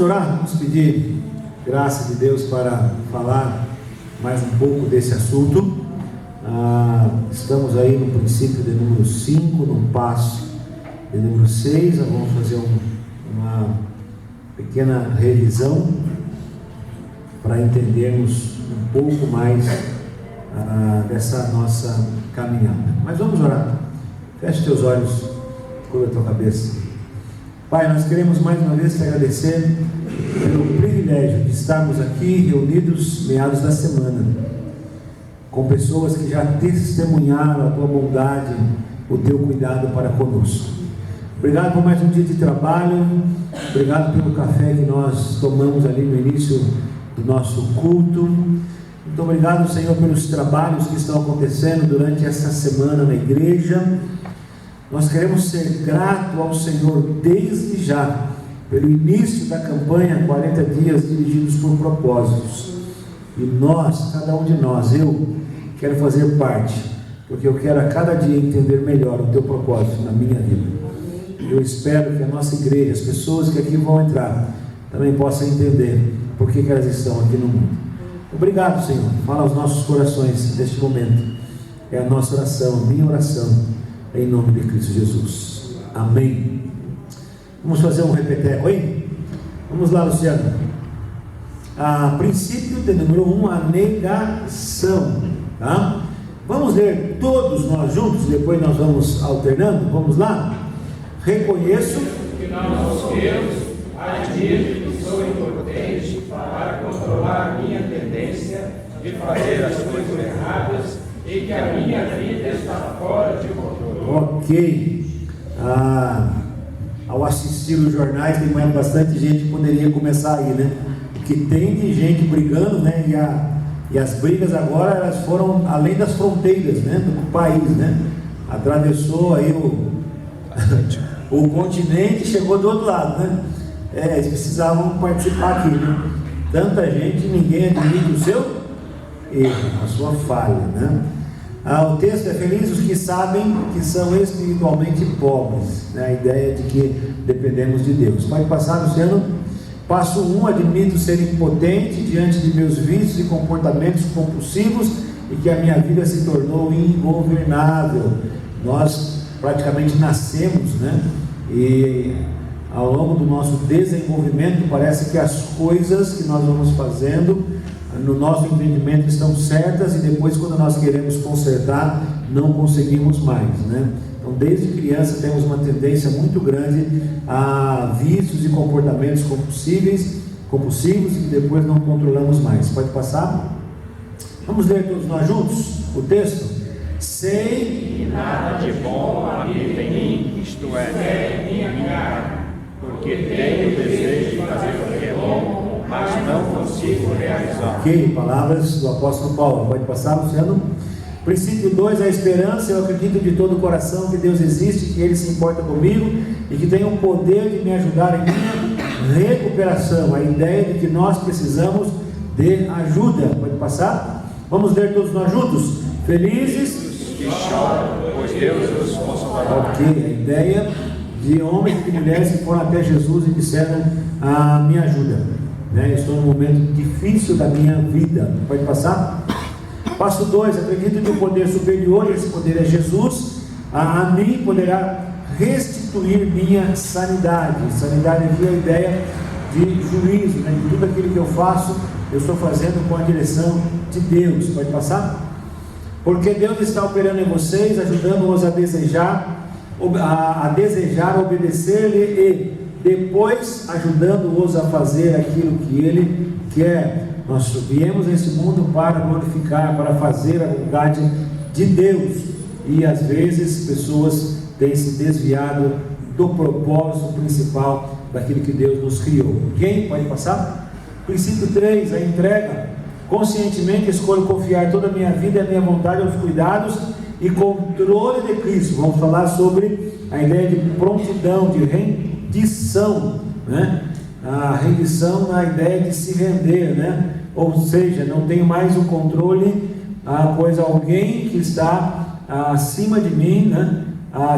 Vamos orar? Vamos pedir graça de Deus para falar mais um pouco desse assunto. Estamos aí no princípio de número 5, no passo de número 6. Vamos fazer uma pequena revisão para entendermos um pouco mais dessa nossa caminhada. Mas vamos orar. Feche teus olhos, cubra a tua cabeça. Pai, nós queremos mais uma vez te agradecer pelo privilégio de estarmos aqui reunidos meados da semana, com pessoas que já testemunharam a tua bondade, o teu cuidado para conosco. Obrigado por mais um dia de trabalho, obrigado pelo café que nós tomamos ali no início do nosso culto. Muito obrigado, Senhor, pelos trabalhos que estão acontecendo durante essa semana na igreja. Nós queremos ser gratos ao Senhor desde já, pelo início da campanha 40 dias dirigidos por propósitos. E nós, cada um de nós, eu quero fazer parte, porque eu quero a cada dia entender melhor o teu propósito na minha vida. Eu espero que a nossa igreja, as pessoas que aqui vão entrar, também possam entender por que elas estão aqui no mundo. Obrigado, Senhor. Fala aos nossos corações neste momento. É a nossa oração, a minha oração, em nome de Cristo Jesus. Amém. Vamos fazer um repeteco aí? Vamos lá, Luciano. Princípio de número 1, a negação. Tá? Vamos ler todos nós juntos, depois nós vamos alternando. Vamos lá? Reconheço que não sou Deus, admito que sou impotente para controlar minha tendência de fazer as coisas erradas e que a minha vida está fora de controle. Ok. Ao assistir os jornais, tem mais bastante gente que poderia começar aí, né? Que tem de gente brigando, né? E as brigas agora, elas foram além das fronteiras, né? Do país, né? Atravessou aí o continente e chegou do outro lado, né? Eles precisavam participar aqui, né? Tanta gente, ninguém admite o seu erro, a sua falha, né? O texto é: felizes os que sabem que são espiritualmente pobres, né? A ideia de que dependemos de Deus. Pode passar, Luciano. Passo 1, admito ser impotente diante de meus vícios e comportamentos compulsivos e que a minha vida se tornou ingovernável. Nós praticamente nascemos, né? E ao longo do nosso desenvolvimento parece que as coisas que nós vamos fazendo no nosso entendimento estão certas, e depois, quando nós queremos consertar, não conseguimos mais, né? Então, desde criança temos uma tendência muito grande a vícios e comportamentos compulsivos, e depois não controlamos mais. Pode passar? Vamos ler todos nós juntos o texto? Sei que nada de bom habita em mim, isto é, minha carne, porque tenho o desejo de fazer o que é bom, mas não consigo realizar. Ok, palavras do apóstolo Paulo. Pode passar, Luciano? Princípio 2, a esperança. Eu acredito de todo o coração que Deus existe, que Ele se importa comigo e que tem o poder de me ajudar em minha recuperação. A ideia de que nós precisamos de ajuda. Pode passar? Vamos ler todos nós juntos? Felizes que choram, pois Deus os consolará. Ok, a ideia de homens e mulheres que foram até Jesus e disseram: me ajuda, né? Estou num momento difícil da minha vida. Pode passar? Passo 2, acredito que o poder superior, esse poder é Jesus, a mim poderá restituir minha sanidade. Sanidade aqui é a ideia de juízo, né? De tudo aquilo que eu faço, eu estou fazendo com a direção de Deus. Pode passar? Porque Deus está operando em vocês, ajudando-os a desejar obedecer-lhe e depois ajudando-os a fazer aquilo que Ele quer. Nós viemos a esse mundo para glorificar, para fazer a vontade de Deus, e às vezes pessoas têm se desviado do propósito principal daquilo que Deus nos criou. Quem pode passar? Princípio 3, a entrega. Conscientemente escolho confiar toda a minha vida e a minha vontade aos cuidados e controle de Cristo. Vamos falar sobre a ideia de prontidão, de rendição, né? A rendição na ideia de se render, né? Ou seja, não tenho mais o controle, pois alguém que está acima de mim, né?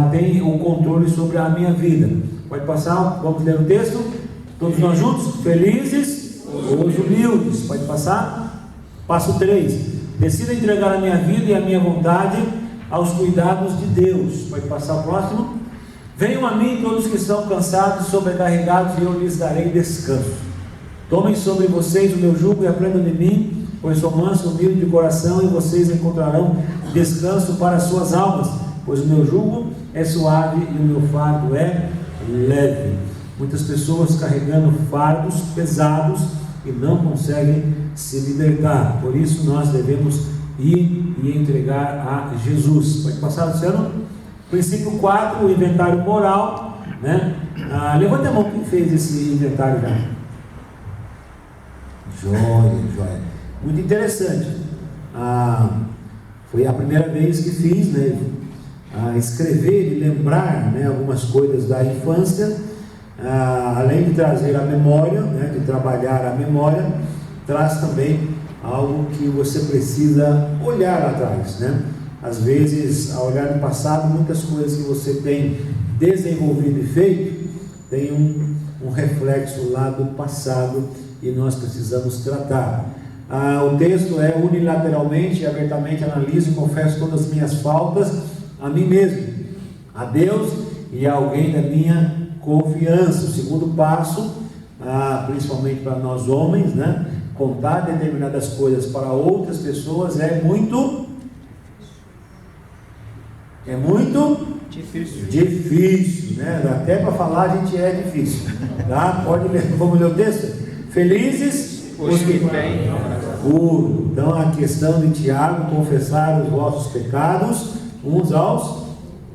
Tem o controle sobre a minha vida. Pode passar? Vamos ler o texto? Todos nós juntos? Felizes, os humildes. Pode passar? Passo 3. Decida entregar a minha vida e a minha vontade aos cuidados de Deus. Pode passar o próximo? Venham a mim todos que estão cansados e sobrecarregados, e eu lhes darei descanso. Tomem sobre vocês o meu jugo e aprendam de mim, pois sou manso e humilde de coração, e vocês encontrarão descanso para as suas almas, pois o meu jugo é suave e o meu fardo é leve. Muitas pessoas carregando fardos pesados e não conseguem se libertar. Por isso nós devemos ir e entregar a Jesus. Pode passar, Luciano? Princípio 4, o inventário moral, né? Levanta a mão quem fez esse inventário já. Joia. Muito interessante. Foi a primeira vez que fiz, né? Escrever e lembrar, né, algumas coisas da infância, além de trazer a memória, né, de trabalhar a memória, traz também algo que você precisa olhar atrás, né? Às vezes, ao olhar no passado, muitas coisas que você tem desenvolvido e feito, tem um reflexo lá do passado, e nós precisamos tratar. O texto é: unilateralmente e abertamente analiso e confesso todas as minhas faltas a mim mesmo, a Deus e a alguém da minha confiança. O segundo passo, principalmente para nós homens, né? Contar determinadas coisas para outras pessoas é muito difícil, né? Até para falar a gente é difícil, tá? Pode ler, vamos ler o texto? Felizes os que têm puro. Então a questão de Tiago: confessar os vossos pecados uns aos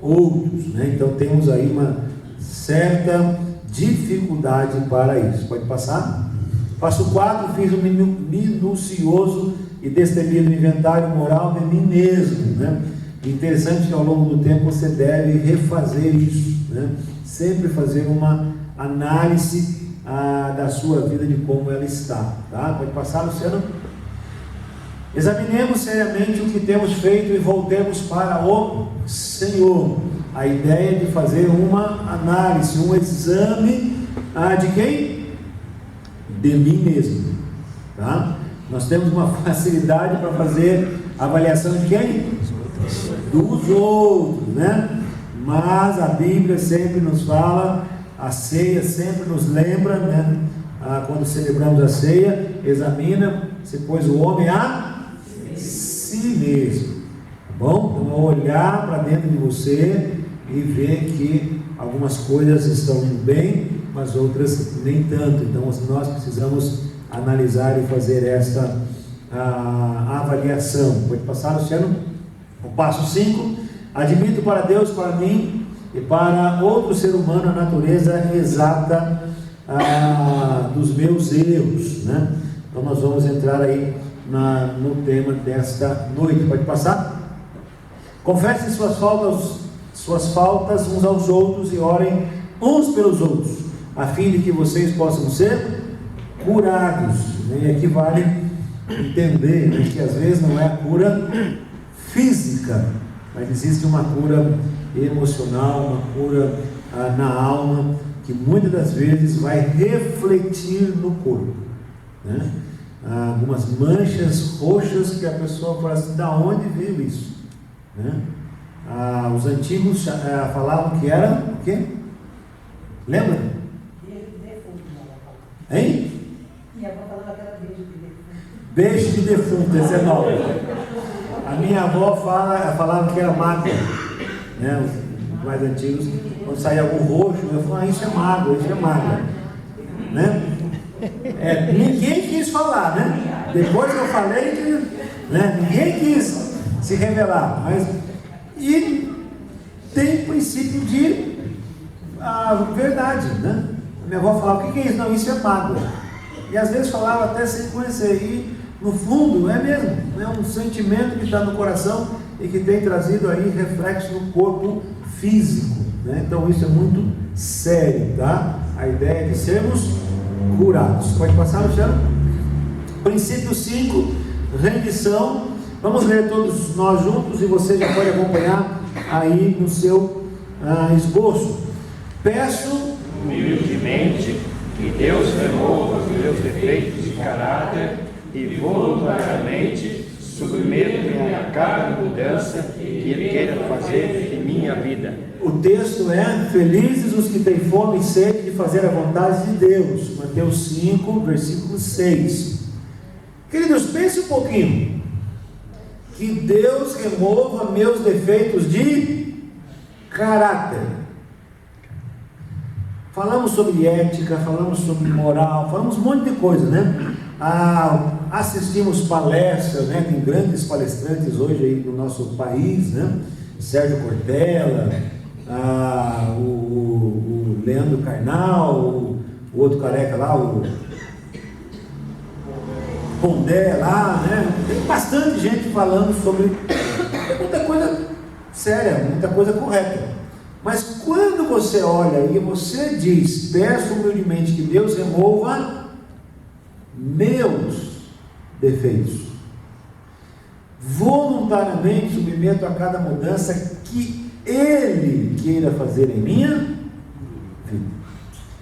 outros, né? Então temos aí uma certa dificuldade para isso. Pode passar? Passo 4, fiz um minucioso e destemido inventário moral de mim mesmo, né? Interessante que ao longo do tempo você deve refazer isso, né? Sempre fazer uma análise da sua vida, de como ela está, tá? Pode passar, Luciano? Examinemos seriamente o que temos feito e voltemos para o Senhor. A ideia de fazer uma análise, um exame de quem? De mim mesmo, tá? Nós temos uma facilidade para fazer avaliação de quem? Dos outros, né? Mas a Bíblia sempre nos fala, a ceia sempre nos lembra, né? Quando celebramos a ceia, examina-se, pois, o homem a si mesmo, tá bom? Então, olhar para dentro de você e ver que algumas coisas estão indo bem, mas outras nem tanto. Então nós precisamos analisar e fazer essa avaliação. Pode passar, Luciano? O passo 5: admito para Deus, para mim e para outro ser humano a natureza exata dos meus erros, né? Então nós vamos entrar aí no tema desta noite. Pode passar? Confessem suas faltas uns aos outros e orem uns pelos outros, a fim de que vocês possam ser curados, né? E aqui vale entender, né, que às vezes não é a cura física, mas existe uma cura emocional, uma cura na alma, que muitas das vezes vai refletir no corpo, né? Algumas manchas roxas que a pessoa fala assim: da onde veio isso, né? Os antigos falavam que era o quê? Lembra? Hein? Beijo de defunto, esse é novo. A minha avó falava que era mágoa, né? Os mais antigos, quando saía algum roxo, eu falava: isso é mágoa, né? Ninguém quis falar, né? Depois que eu falei, né? Ninguém quis se revelar, e tem princípio de verdade, né? A minha avó falava: o que é isso? Não, isso é mágoa. E às vezes falava até sem conhecer, e no fundo é mesmo, é um sentimento que está no coração e que tem trazido aí reflexo no corpo físico, né? Então isso é muito sério, tá? A ideia de sermos curados. Pode passar, Luciano? Princípio 5, rendição. Vamos ler todos nós juntos e você já pode acompanhar aí no seu esboço. Peço humildemente Que Deus remova os meus defeitos de caráter e voluntariamente submeto-me a cada mudança que Ele queira fazer em minha vida. O texto é: felizes os que têm fome e sede de fazer a vontade de Deus. Mateus 5, versículo 6. Queridos, pense um pouquinho. Que Deus remova meus defeitos de caráter. Falamos sobre ética, falamos sobre moral, falamos um monte de coisa, né? Assistimos palestras, né? Tem grandes palestrantes hoje aí no nosso país, né? Sérgio Cortella, o Leandro Carnal, o outro careca lá, o Pondé lá, né? Tem bastante gente falando sobre muita coisa séria, muita coisa correta. Mas quando você olha e você diz: peço humildemente que Deus remova meus defeitos, voluntariamente submeto a cada mudança que Ele queira fazer em minha vida.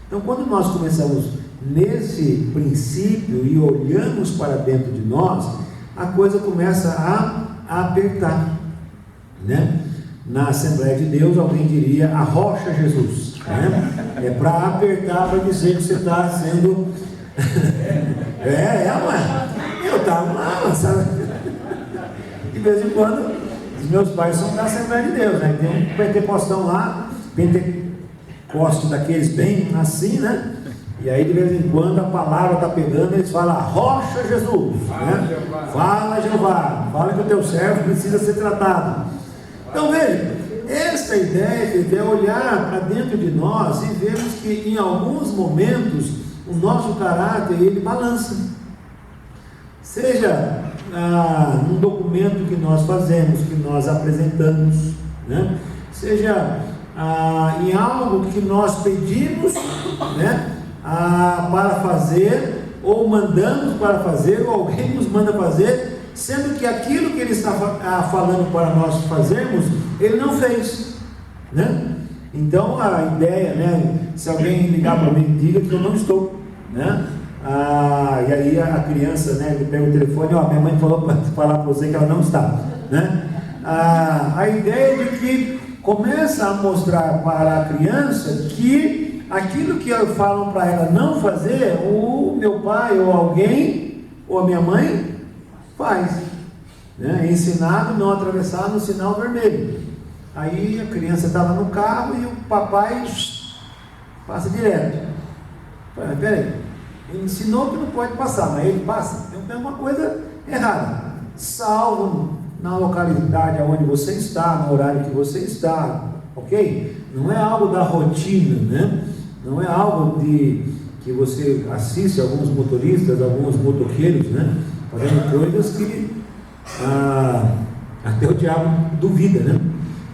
Então, quando nós começamos nesse princípio e olhamos para dentro de nós, a coisa começa a apertar, né? Na Assembleia de Deus, alguém diria: arrocha Jesus, né? É para apertar, para dizer que você está sendo mano, eu estava lá, sabe? De vez em quando, os meus pais são da Assembleia de Deus, né? Tem um pentecostão lá, pentecoste daqueles bem assim, né? E aí de vez em quando a palavra está pegando, eles falam: arrocha Jesus, né? Fala Jeová, fala que o teu servo precisa ser tratado. Então veja, essa ideia é olhar para dentro de nós e vermos que em alguns momentos o nosso caráter ele balança. Seja num documento que nós fazemos, que nós apresentamos, né? Seja em algo que nós pedimos, né? Para fazer, ou mandamos para fazer, ou alguém nos manda fazer, sendo que aquilo que ele está falando para nós fazermos, ele não fez, né? Então a ideia, né? Se alguém ligar para mim, diga que eu não estou, né? E aí a criança, né? Ele pega o telefone: ó, minha mãe falou para falar para você que ela não está, né? A ideia de que começa a mostrar para a criança que aquilo que eu falo para ela não fazer, o meu pai ou alguém ou a minha mãe faz, né? É ensinado não atravessar no sinal vermelho. Aí a criança está lá no carro e o papai passa direto. Peraí, ele ensinou que não pode passar, mas ele passa. Então tem uma coisa errada. Salvo na localidade onde você está, no horário que você está, ok? Não é algo da rotina, né? Não é algo que você assiste alguns motoristas, alguns motoqueiros, né? Fazendo coisas que até o diabo duvida, né?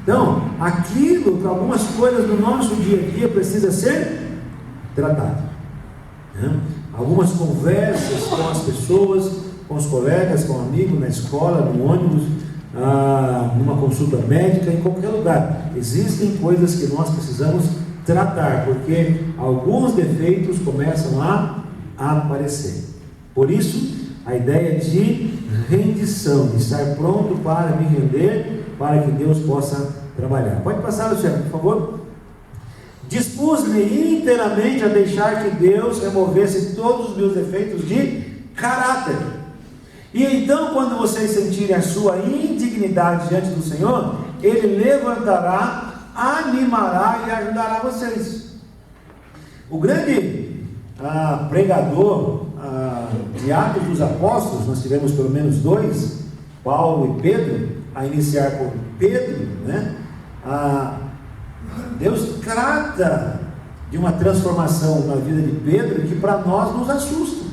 Então, aquilo, algumas coisas do nosso dia a dia precisa ser tratado, né? Algumas conversas com as pessoas, com os colegas, com amigos, na escola, no ônibus, numa consulta médica, em qualquer lugar. Existem coisas que nós precisamos tratar, porque alguns defeitos começam a aparecer. Por isso, a ideia de rendição, de estar pronto para me render, para que Deus possa trabalhar. Pode passar, Luciano, por favor. Dispus-me inteiramente a deixar que Deus removesse todos os meus defeitos de caráter. E então, quando vocês sentirem a sua indignidade diante do Senhor, Ele levantará, animará e ajudará vocês. O grande pregador de Atos dos Apóstolos, nós tivemos pelo menos dois, Paulo e Pedro, a iniciar por Pedro, né? Deus trata de uma transformação na vida de Pedro que para nós nos assusta,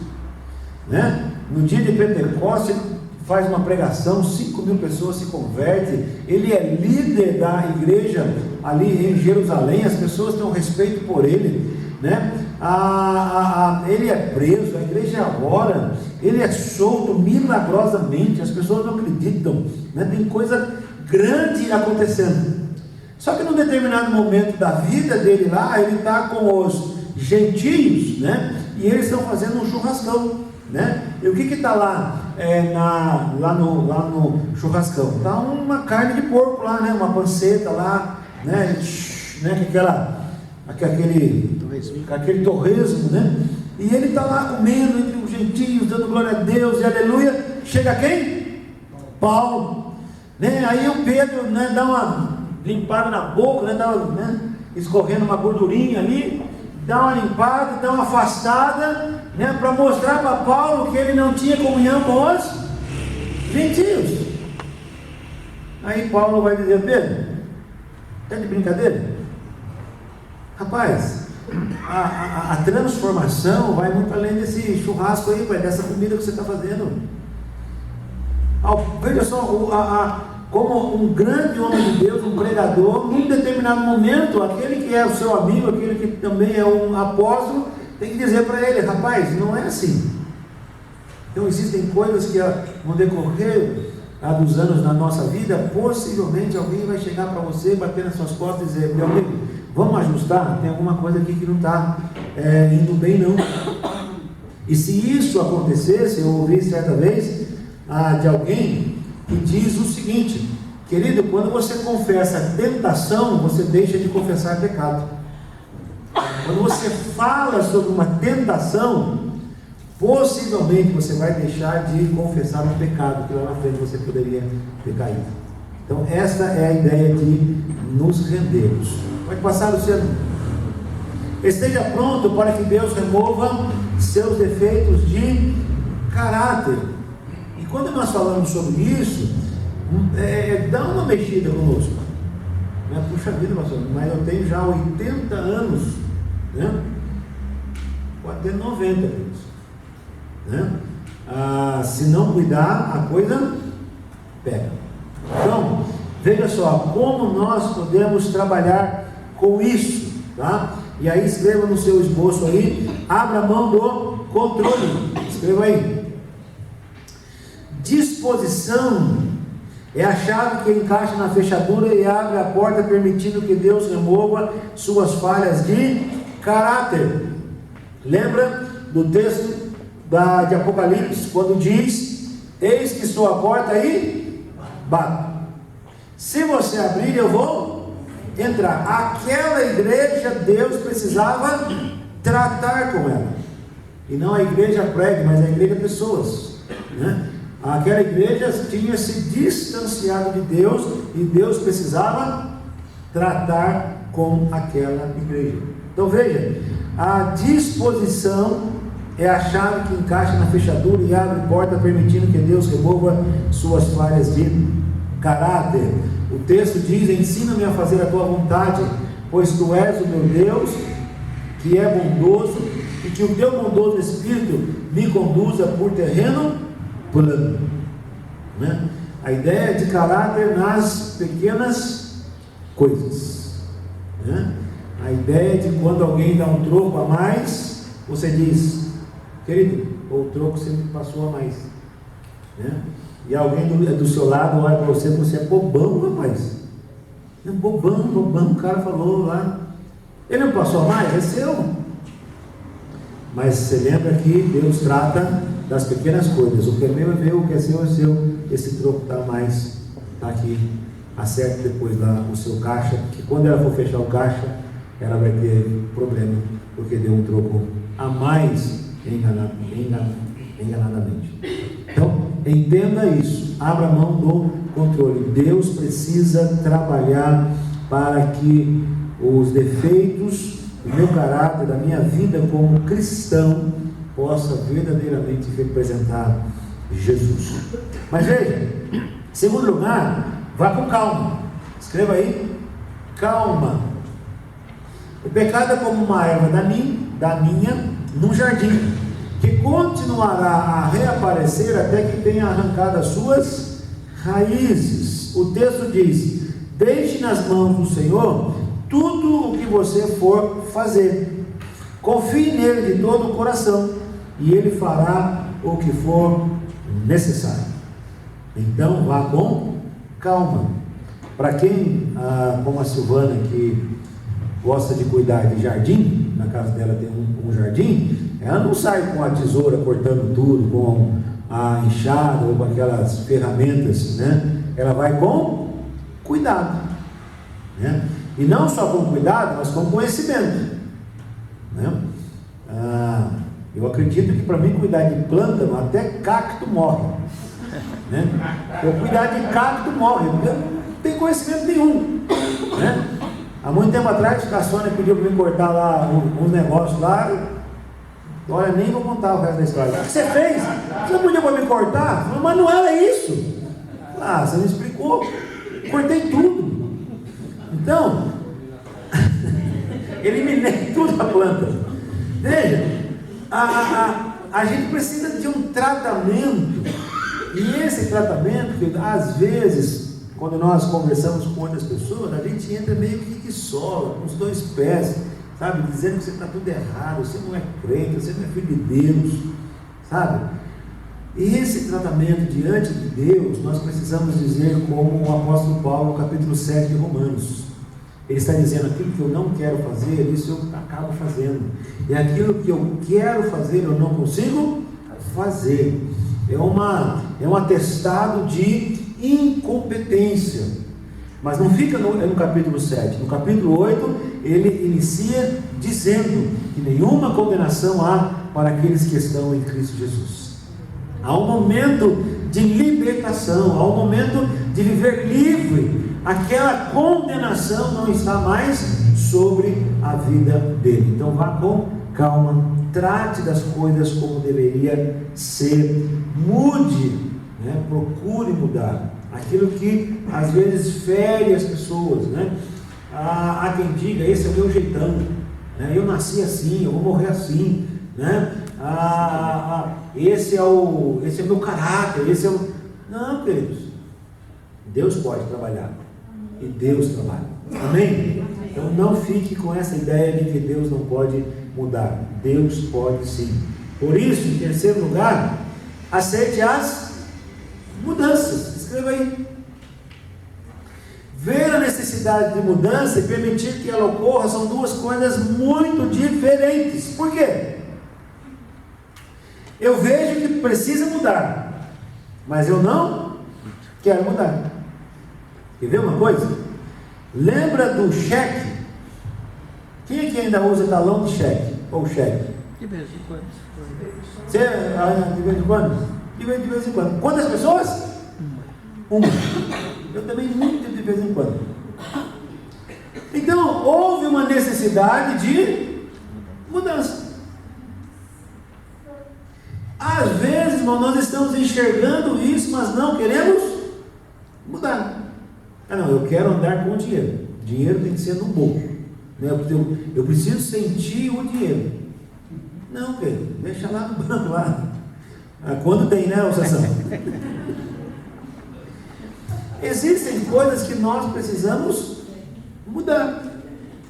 né? No dia de Pentecostes, ele faz uma pregação, 5.000 pessoas se convertem, ele é líder da igreja ali em Jerusalém, as pessoas têm um respeito por ele, né? Ele é preso, a igreja ora, ele é solto milagrosamente, as pessoas não acreditam, né? Tem coisa grande acontecendo. Só que num determinado momento da vida dele lá, ele está com os gentios, né? E eles estão fazendo um churrascão, né? E o que está lá, lá no churrascão? Está uma carne de porco lá, né? Uma panceta lá, né? Aquele torresmo, né? E ele está lá comendo entre os gentios, dando glória a Deus e aleluia. Chega quem? Paulo, né? Aí o Pedro, né, dá uma limpada na boca, né? Dá, né, escorrendo uma gordurinha ali, dá uma limpada, dá uma afastada, né? Para mostrar para Paulo que ele não tinha comunhão com os gentios. Aí Paulo vai dizer: Pedro, está de brincadeira? Rapaz, a transformação vai muito além desse churrasco aí, pai, dessa comida que você está fazendo. Veja só, como um grande homem de Deus, um pregador, num determinado momento, aquele que é o seu amigo, aquele que também é um apóstolo, tem que dizer para ele: rapaz, não é assim. Então existem coisas que no decorrer dos anos na nossa vida, possivelmente alguém vai chegar para você, bater nas suas costas e dizer: meu amigo, vamos ajustar, tem alguma coisa aqui que não está indo bem não. E se isso acontecesse, eu ouvi certa vez de alguém que diz o seguinte: querido, quando você confessa tentação, você deixa de confessar pecado. Quando você fala sobre uma tentação, possivelmente você vai deixar de confessar um pecado que lá na frente você poderia ter caído. Então esta é a ideia de nos rendermos. Pode passar, Luciano. Esteja pronto para que Deus remova seus defeitos de caráter. E quando nós falamos sobre isso, dá uma mexida conosco. Puxa vida, pastor, mas eu tenho já 80 anos, né? Pode ter 90 anos, né? Se não cuidar, a coisa pega. Então, veja só como nós podemos trabalhar com isso, tá? E aí escreva no seu esboço aí, abra a mão do controle, escreva aí. Disposição é a chave que encaixa na fechadura e abre a porta, permitindo que Deus remova suas falhas de caráter. Lembra do texto de Apocalipse, quando diz: eis que estou à porta e bato. Se você abrir, eu vou entrar. Aquela igreja, Deus precisava tratar com ela, e não a igreja prédio, mas a igreja pessoas, né? Aquela igreja tinha se distanciado de Deus, e Deus precisava tratar com aquela igreja. Então veja, a disposição é a chave que encaixa na fechadura e abre porta, permitindo que Deus remova suas falhas de caráter. O texto diz: ensina-me a fazer a tua vontade, pois tu és o meu Deus, que é bondoso, e que o teu bondoso Espírito me conduza por terreno plano, né? A ideia de caráter nas pequenas coisas, né? A ideia de quando alguém dá um troco a mais, você diz: querido, o troco sempre passou a mais, né? E alguém do seu lado olha para você: você é bobão, rapaz. É bobão, o cara falou lá. Ele não passou a mais, é seu. Mas você lembra que Deus trata das pequenas coisas. O que é meu é meu, o que é seu é seu. Esse troco está mais, está aqui. Acerte depois lá o seu caixa, que quando ela for fechar o caixa, ela vai ter problema, porque deu um troco a mais enganadamente. Então, entenda isso, abra a mão do controle. Deus precisa trabalhar para que os defeitos do meu caráter, da minha vida como cristão, possa verdadeiramente representar Jesus. Mas veja, em segundo lugar, vá com calma. Escreva aí: calma. O pecado é como uma erva daninha num jardim, que continuará a reaparecer até que tenha arrancado as suas raízes. O texto diz: deixe nas mãos do Senhor tudo o que você for fazer, confie nele de todo o coração, e ele fará o que for necessário. Então vá com calma. Para quem, como a Silvana, que gosta de cuidar de jardim, na casa dela tem um jardim, ela não sai com a tesoura cortando tudo, com a enxada ou com aquelas ferramentas, né? Ela vai com cuidado, né? E não só com cuidado, mas com conhecimento, né? Eu acredito que para mim cuidar de plântano, até cacto morre, né? Eu cuidar de cacto morre, porque eu não tenho conhecimento nenhum, né? Há muito tempo atrás a Sônia pediu para me cortar lá um negócio lá. Olha, nem vou contar o resto da história. O que você fez? Você não podia para me cortar? Eu falei, mas não era isso. Ah, você me explicou. Cortei tudo. Então, eliminei tudo a planta. Veja, a gente precisa de um tratamento. E esse tratamento, às vezes, quando nós conversamos com outras pessoas, a gente entra meio que sola, com os dois pés, sabe? Dizendo que você está tudo errado, você não é crente, você não é filho de Deus, sabe? E esse tratamento diante de Deus, nós precisamos dizer como o apóstolo Paulo, no capítulo 7 de Romanos. Ele está dizendo, aquilo que eu não quero fazer, isso eu acabo fazendo. E aquilo que eu quero fazer, eu não consigo fazer. É um atestado de incompetência. Mas não fica no capítulo 7. No capítulo 8, ele inicia dizendo que nenhuma condenação há para aqueles que estão em Cristo Jesus. Há um momento de libertação, há um momento de viver livre. Aquela condenação não está mais sobre a vida dele. Então vá com calma, trate das coisas como deveria ser, mude, né? Procure mudar aquilo que às vezes fere as pessoas, né? Há quem diga, esse é o meu jeitão, né? Eu nasci assim, eu vou morrer assim, né? Esse é o meu caráter, não, queridos, Deus pode trabalhar e Deus trabalha, amém? Então não fique com essa ideia de que Deus não pode mudar. Deus pode sim. Por isso, em terceiro lugar, aceite as mudanças. Escreva aí. Ver a necessidade de mudança e permitir que ela ocorra são duas coisas muito diferentes. Por quê? Eu vejo que precisa mudar, mas eu não quero mudar. Quer ver uma coisa? Lembra do cheque? Quem é que ainda usa talão de cheque? Ou cheque? De vez em quando. Você, de vez em quando? De vez em quando. Quantas pessoas? Uma. Eu também muito de vez em quando. Então, houve uma necessidade de mudança. Às vezes, irmão, nós estamos enxergando isso, mas não queremos mudar. Não, eu quero andar com dinheiro. Dinheiro tem que ser no bolso. Eu preciso sentir o dinheiro. Não, Pedro, deixa lá no banco lá. Quando tem, né, Alçação? Existem coisas que nós precisamos mudar.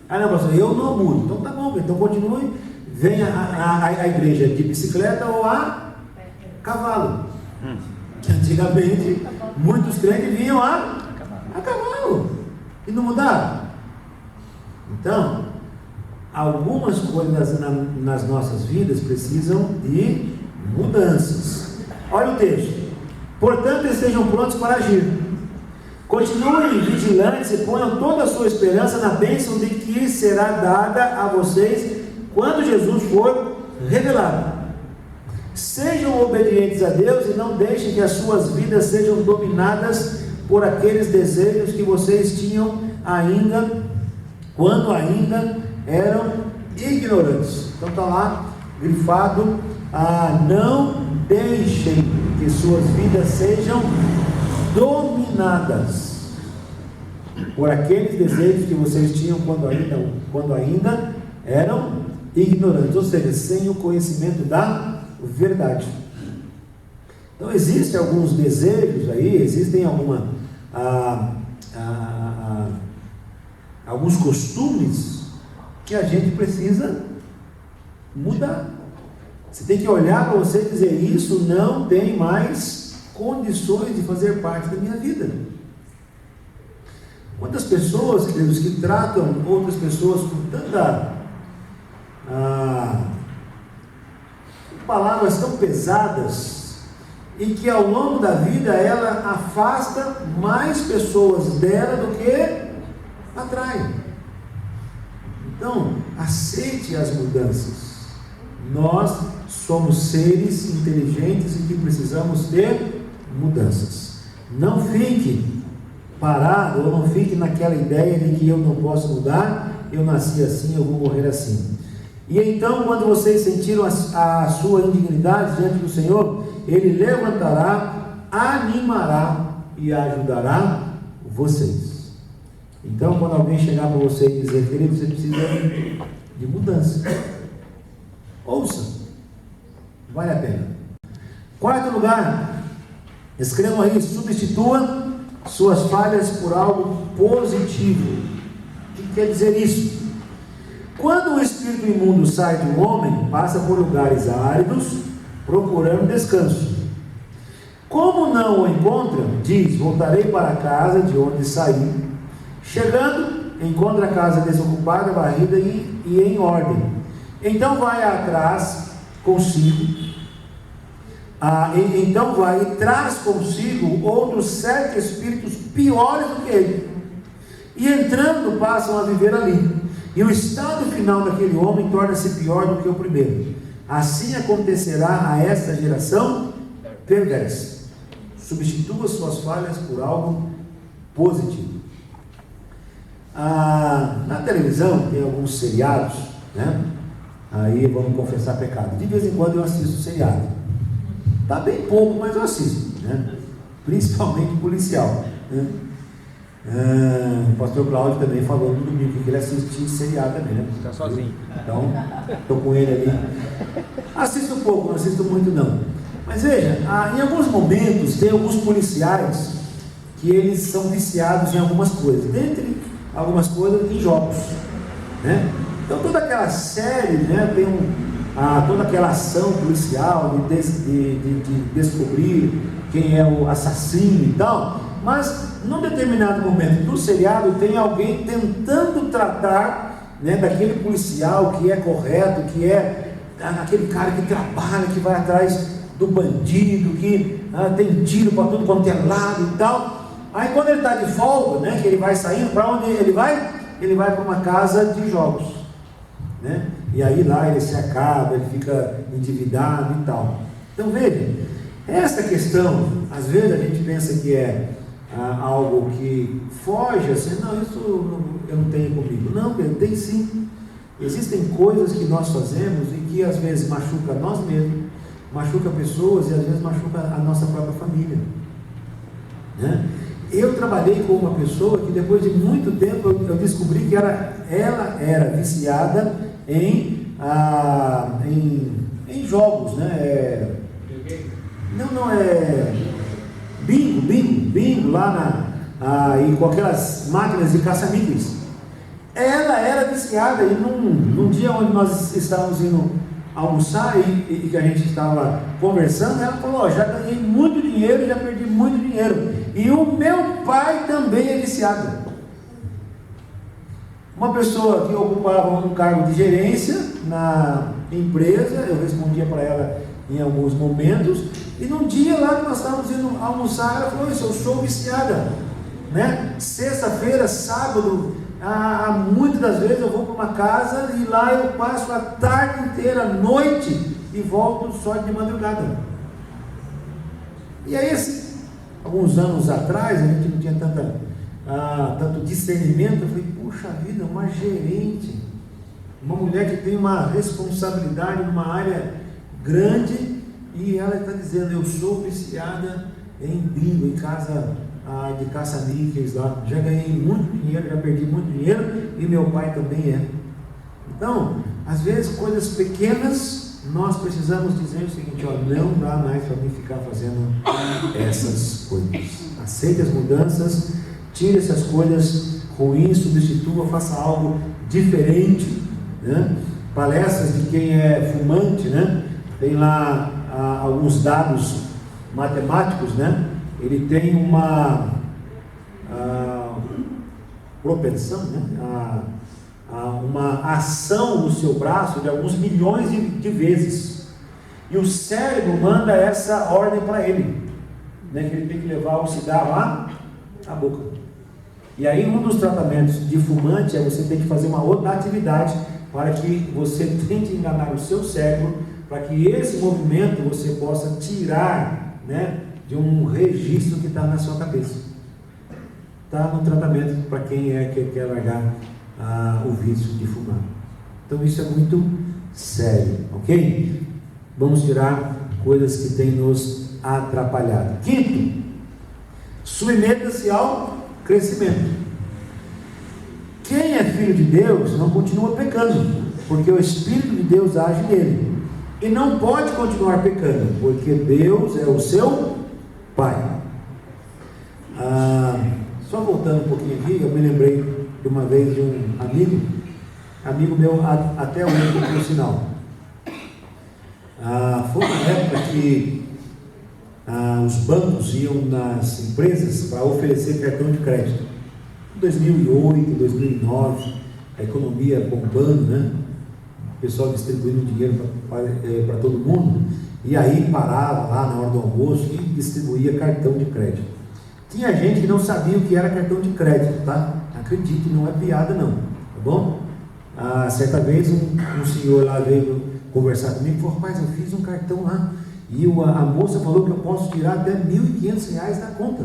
Não, pastor, eu não mudo. Então tá bom, então continue. Venha a igreja de bicicleta ou a cavalo. Antigamente, muitos crentes vinham a cavalo e não mudaram. Então, algumas coisas nas nossas vidas precisam de mudanças. Olha o texto. Portanto, estejam prontos para agir. Continuem vigilantes e ponham toda a sua esperança na bênção de que será dada a vocês quando Jesus for revelado. Sejam obedientes a Deus e não deixem que as suas vidas sejam dominadas por aqueles desejos que vocês tinham quando ainda eram ignorantes. Então está lá grifado: não deixem que suas vidas sejam dominadas por aqueles desejos que vocês tinham quando ainda eram ignorantes, ou seja, sem o conhecimento da verdade. Então existem alguns desejos aí, existem alguns costumes que a gente precisa mudar. Você tem que olhar para você e dizer: isso não tem mais condições de fazer parte da minha vida. Quantas pessoas, queridos, que tratam outras pessoas com tanta palavras tão pesadas, e que ao longo da vida ela afasta mais pessoas dela do que atrai. Então, aceite as mudanças. Nós somos seres inteligentes e que precisamos ter mudanças. Não fique parado, ou não fique naquela ideia de que eu não posso mudar, eu nasci assim, eu vou morrer assim. E então, quando vocês sentiram a sua indignidade diante do Senhor, Ele levantará, animará e ajudará vocês. Então, quando alguém chegar para você e dizer, querido, você precisa de mudança, ouça, vale a pena. Quarto lugar, escrevam aí, substitua suas falhas por algo positivo. O que quer dizer isso? Quando o espírito imundo sai de um homem, passa por lugares áridos, procurando descanso. Como não o encontra, diz, voltarei para a casa de onde saí. Chegando, encontra a casa desocupada, varrida e em ordem. Então vai atrás consigo. Então vai e traz consigo outros 7 espíritos piores do que ele. E entrando, passam a viver ali. E o estado final daquele homem torna-se pior do que o primeiro. Assim acontecerá a esta geração perversa. Substitua suas falhas por algo positivo. Na televisão tem alguns seriados, né? Aí vamos confessar pecado. De vez em quando eu assisto seriado. Está bem pouco, mas eu assisto, né? Principalmente policial, né? O pastor Cláudio também falou no domingo que ele assiste seriado também, né? Está sozinho. Então, estou com ele ali. Assisto pouco, não assisto muito não. Mas veja, em alguns momentos tem alguns policiais que eles são viciados em algumas coisas. Dentre algumas coisas, em jogos, né? Então toda aquela série, né, tem toda aquela ação policial de descobrir quem é o assassino e tal. Mas num determinado momento do seriado tem alguém tentando tratar, né, daquele policial que é correto, que é aquele cara que trabalha, que vai atrás do bandido, que tem tiro para tudo quanto é lado e tal. Aí quando ele está de folga, né, que ele vai saindo, para onde ele vai? Ele vai para uma casa de jogos, né? E aí lá ele se acaba, ele fica endividado e tal. Então veja, essa questão, às vezes a gente pensa que é algo que foge assim, não, isso eu não tenho comigo. Não, eu tenho sim. Existem coisas que nós fazemos e que às vezes machuca nós mesmos, machuca pessoas e às vezes machuca a nossa própria família, né? Eu trabalhei com uma pessoa que depois de muito tempo eu descobri que ela era viciada em jogos, né? Não é bingo lá e com aquelas máquinas de caça-níqueis. Ela era viciada e num dia onde nós estávamos indo almoçar e que a gente estava conversando, ela falou, já ganhei muito dinheiro, já perdi muito dinheiro. E o meu pai também é viciado. Uma pessoa que ocupava um cargo de gerência na empresa, eu respondia para ela em alguns momentos, e num dia lá que nós estávamos indo almoçar, ela falou, isso, eu sou viciada, né? Sexta-feira, sábado, muitas das vezes eu vou para uma casa e lá eu passo a tarde inteira, a noite, e volto só de madrugada. E aí, alguns anos atrás, a gente não tinha tanto discernimento. Eu falei, puxa vida, uma gerente, uma mulher que tem uma responsabilidade numa área grande, e ela está dizendo, eu sou viciada em bingo, em casa de caça-níqueis lá, já ganhei muito dinheiro, já perdi muito dinheiro, e meu pai também é. Então, às vezes coisas pequenas, nós precisamos dizer o seguinte, não dá mais para mim ficar fazendo essas coisas. Aceite as mudanças, tire essas coisas ruins, substitua, faça algo diferente, né? Palestras de quem é fumante, né? Tem lá alguns dados matemáticos, né? Ele tem propensão, né, a uma ação no seu braço de alguns milhões de vezes. E o cérebro manda essa ordem para ele, né, que ele tem que levar o cigarro à boca. E aí um dos tratamentos de fumante é você ter que fazer uma outra atividade para que você tente enganar o seu cérebro, para que esse movimento você possa tirar, né, de um registro que está na sua cabeça. Está no tratamento para quem quer largar o vício de fumar. Então isso é muito sério, ok? Vamos tirar coisas que têm nos atrapalhado. Quinto, submeta-se ao crescimento. Quem é filho de Deus não continua pecando, porque o Espírito de Deus age nele. E não pode continuar pecando, porque Deus é o seu Pai. Só voltando um pouquinho aqui, eu me lembrei de uma vez de um amigo meu, até hoje, por sinal. Foi uma época que os bancos iam nas empresas para oferecer cartão de crédito. Em 2008, 2009, a economia bombando, né? O pessoal distribuindo dinheiro para todo mundo, e aí parava lá na hora do almoço e distribuía cartão de crédito. Tinha gente que não sabia o que era cartão de crédito, tá? Acredite, não é piada não, tá bom? Certa vez um senhor lá veio conversar comigo e falou: rapaz, eu fiz um cartão lá, e a moça falou que eu posso tirar até R$ 1.500 da conta,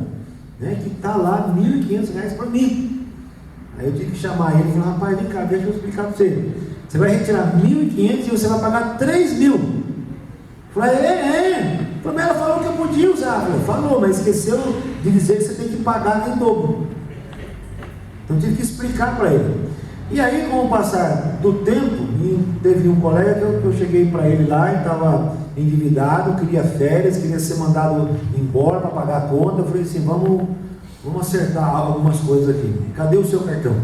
né? Que está lá R$ 1.500 para mim. Aí eu tive que chamar ele e falar: rapaz, vem cá, deixa eu explicar para você. Você vai retirar 1.500 e você vai pagar 3.000. Eu falei: Mas ela falou que eu podia usar. Falou, mas esqueceu de dizer que você tem que pagar em dobro. Então tive que explicar para ele. E aí, com o passar do tempo, teve um colega que eu cheguei para ele lá e estava endividado, queria férias, queria ser mandado embora para pagar a conta. Eu falei assim: vamos acertar algumas coisas aqui. Cadê o seu cartão?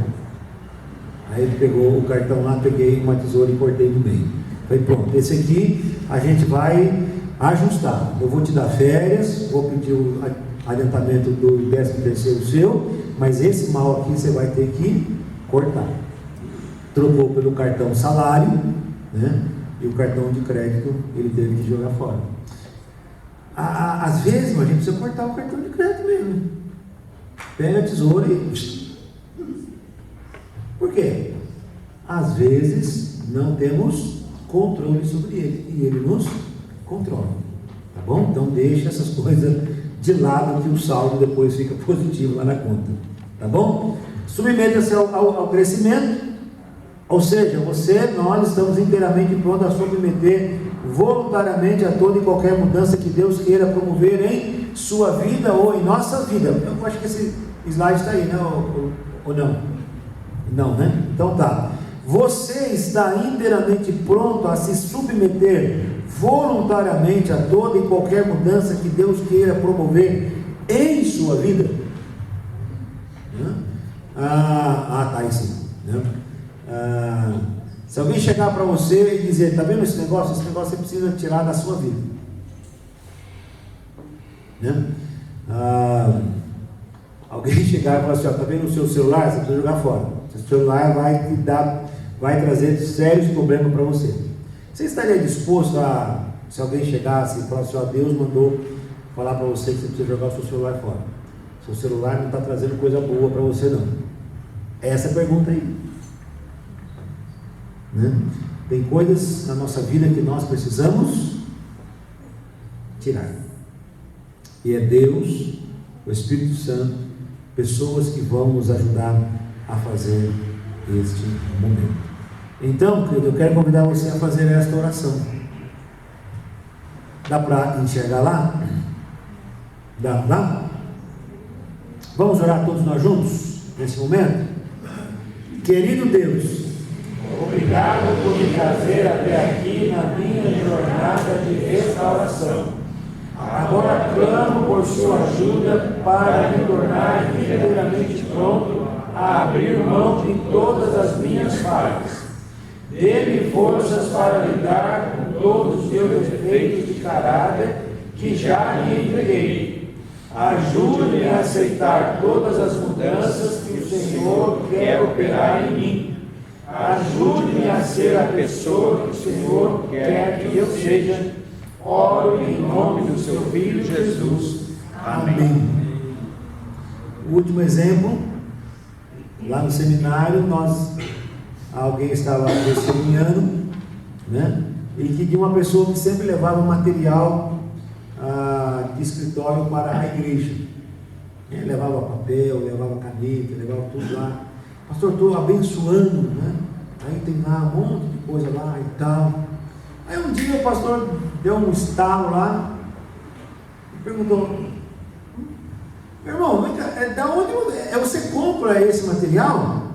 Aí ele pegou o cartão lá, peguei uma tesoura e cortei no meio. Falei: pronto, esse aqui a gente vai ajustar. Eu vou te dar férias, vou pedir o adiantamento do 13º seu, mas esse mal aqui você vai ter que cortar. Trocou pelo cartão salário, né? E o cartão de crédito ele teve que jogar fora. Às vezes a gente precisa cortar o cartão de crédito mesmo. Pega a tesoura e... Por quê? Às vezes não temos controle sobre ele e ele nos controla, tá bom? Então deixa essas coisas de lado, que o saldo depois fica positivo lá na conta, tá bom? Submeta-se ao crescimento, ou seja, nós estamos inteiramente prontos a submeter voluntariamente a toda e qualquer mudança que Deus queira promover em sua vida ou em nossa vida. Eu acho que esse slide está aí, né? Ou não? Não, né? Então tá. Você está inteiramente pronto a se submeter voluntariamente a toda e qualquer mudança que Deus queira promover em sua vida? Tá aí sim, né? Se alguém chegar para você e dizer: está vendo esse negócio você precisa tirar da sua vida, né? Alguém chegar e falar assim: está vendo o seu celular, você precisa jogar fora, o seu celular vai trazer sérios problemas para você. Você estaria disposto a, se alguém chegasse e falasse: Deus mandou falar para você que você precisa jogar o seu celular fora, seu celular não está trazendo coisa boa para você não? Essa é a pergunta aí, né? Tem coisas na nossa vida que nós precisamos tirar, e é Deus, o Espírito Santo, pessoas que vão nos ajudar a fazer este momento. Então, querido, eu quero convidar você a fazer esta oração. Dá para enxergar lá? Dá? Vamos orar todos nós juntos nesse momento? Querido Deus, obrigado por me trazer até aqui na minha jornada de restauração. Agora clamo por sua ajuda para me tornar inteiramente pronto a abrir mão de todas as minhas falhas. Dê-me forças para lidar com todos os meus defeitos de caráter que já lhe entreguei. Ajude-me a aceitar todas as mudanças que o Senhor quer operar em mim. Ajude-me a ser a pessoa que o Senhor quer que eu seja. Oro em nome do seu Filho Jesus. Amém. O último exemplo, lá no seminário, alguém estava testemunhando, né? E que de uma pessoa que sempre levava material de escritório para a igreja. Ele levava papel, levava caneta, levava tudo lá. Pastor, estou abençoando, né? Aí tem lá um monte de coisa lá e tal. Aí um dia o pastor deu um estalo lá e perguntou: meu irmão, da onde você compra esse material?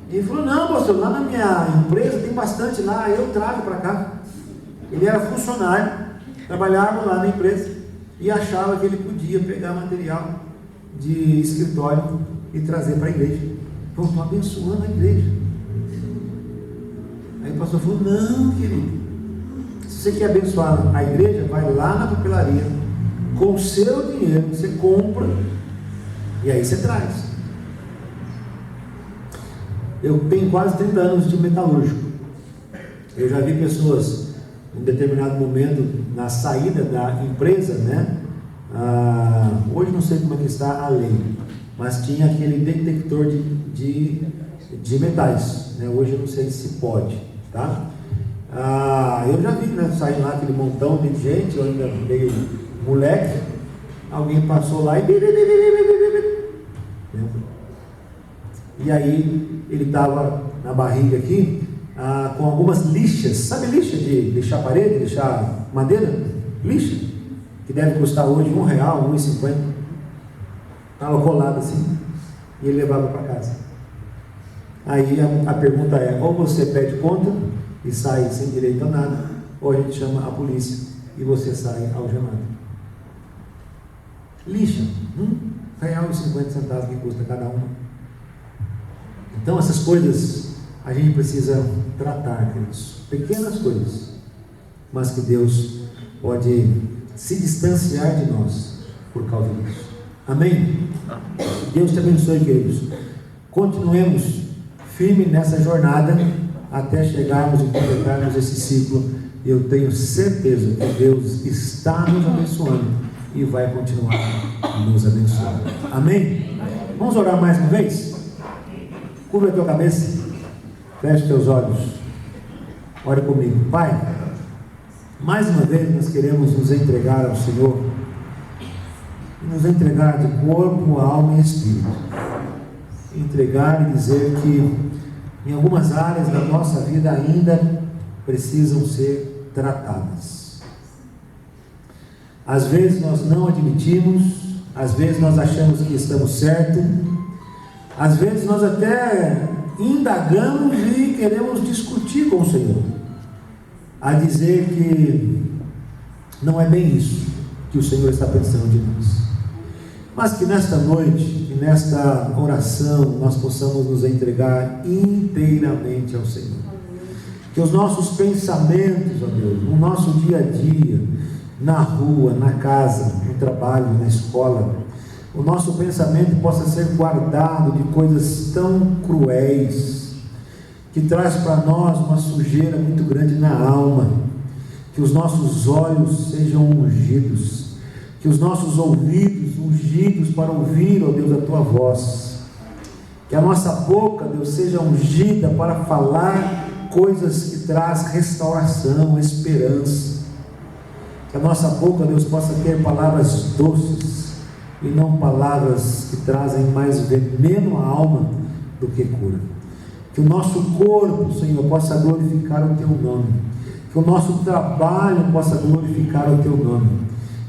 E ele falou: não, pastor, lá na minha empresa tem bastante lá, eu trago para cá. Ele era funcionário, trabalhava lá na empresa e achava que ele podia pegar material de escritório e trazer para a igreja. Então, estou abençoando a igreja. Aí o pastor falou: não, querido, se você quer abençoar a igreja, vai lá na papelaria, com o seu dinheiro, você compra e aí você traz. Eu tenho quase 30 anos de metalúrgico. Eu já vi pessoas em determinado momento na saída da empresa, né? Hoje não sei como é que está a lei, mas tinha aquele detector de metais, né? Hoje eu não sei se pode, tá? Eu já vi, né, sair lá aquele montão de gente, eu ainda meio moleque, alguém passou lá e aí ele estava na barriga aqui, com algumas lixas, sabe lixa de lixar parede, lixar madeira? Lixa, que deve custar hoje R$1, R$1,50, estava colado assim, e ele levava para casa. Aí a pergunta é: ou você pede conta e sai sem direito a nada, ou a gente chama a polícia e você sai algemado. Lixa, R$1,50 que custa cada uma. Então essas coisas a gente precisa tratar, queridos, pequenas coisas, mas que Deus pode se distanciar de nós por causa disso. Amém? Deus te abençoe, queridos. Continuemos firme nessa jornada até chegarmos e completarmos esse ciclo. Eu tenho certeza que Deus está nos abençoando e vai continuar nos abençoando. Amém? Vamos orar mais uma vez? Curva a tua cabeça, feche teus olhos, ore comigo. Pai, mais uma vez nós queremos nos entregar ao Senhor, nos entregar de corpo, alma e espírito, entregar e dizer que em algumas áreas da nossa vida ainda precisam ser tratadas. Às vezes nós não admitimos, às vezes nós achamos que estamos certos, às vezes nós até indagamos e queremos discutir com o Senhor, a dizer que não é bem isso que o Senhor está pensando de nós. Mas que nesta noite, que nesta oração, nós possamos nos entregar inteiramente ao Senhor. Que os nossos pensamentos, ó Deus, no nosso dia a dia, na rua, na casa, no trabalho, na escola, o nosso pensamento possa ser guardado de coisas tão cruéis, que traz para nós uma sujeira muito grande na alma. Que os nossos olhos sejam ungidos, que os nossos ouvidos ungidos para ouvir, ó Deus, a tua voz, que a nossa boca, Deus, seja ungida para falar coisas que traz restauração, esperança, que a nossa boca, Deus, possa ter palavras doces e não palavras que trazem mais veneno à alma do que cura. Que o nosso corpo, Senhor, possa glorificar o teu nome, que o nosso trabalho possa glorificar o teu nome,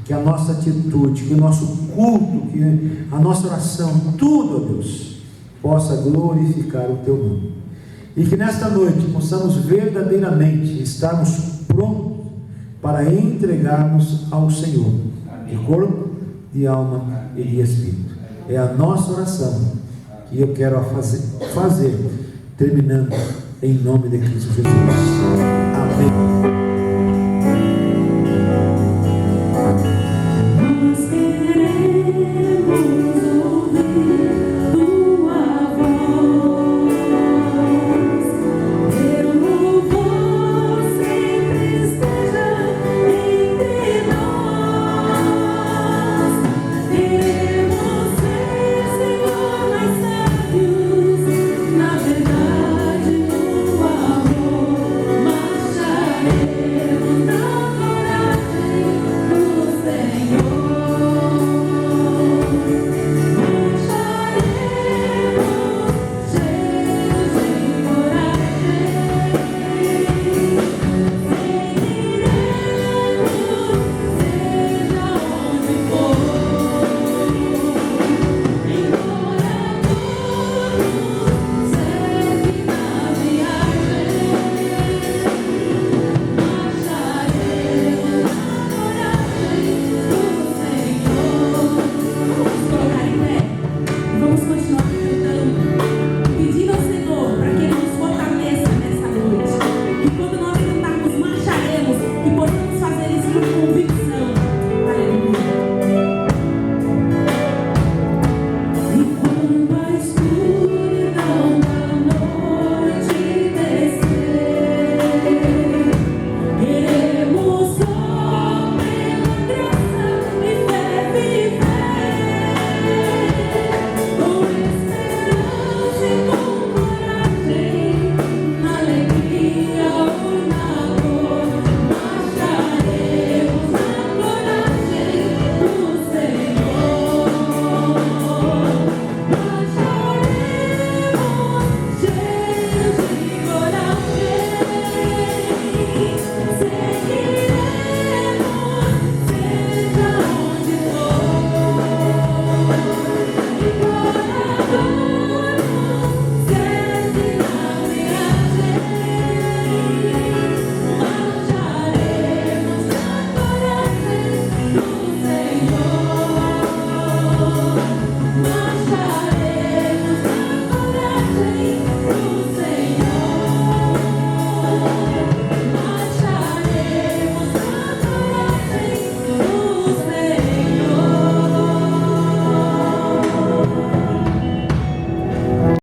que a nossa atitude, que o nosso culto, que a nossa oração, tudo, ó Deus, possa glorificar o teu nome. E que nesta noite possamos verdadeiramente estarmos prontos para entregarmos ao Senhor, de corpo, de alma e de espírito. É a nossa oração que eu quero fazer terminando em nome de Cristo Jesus. Amém.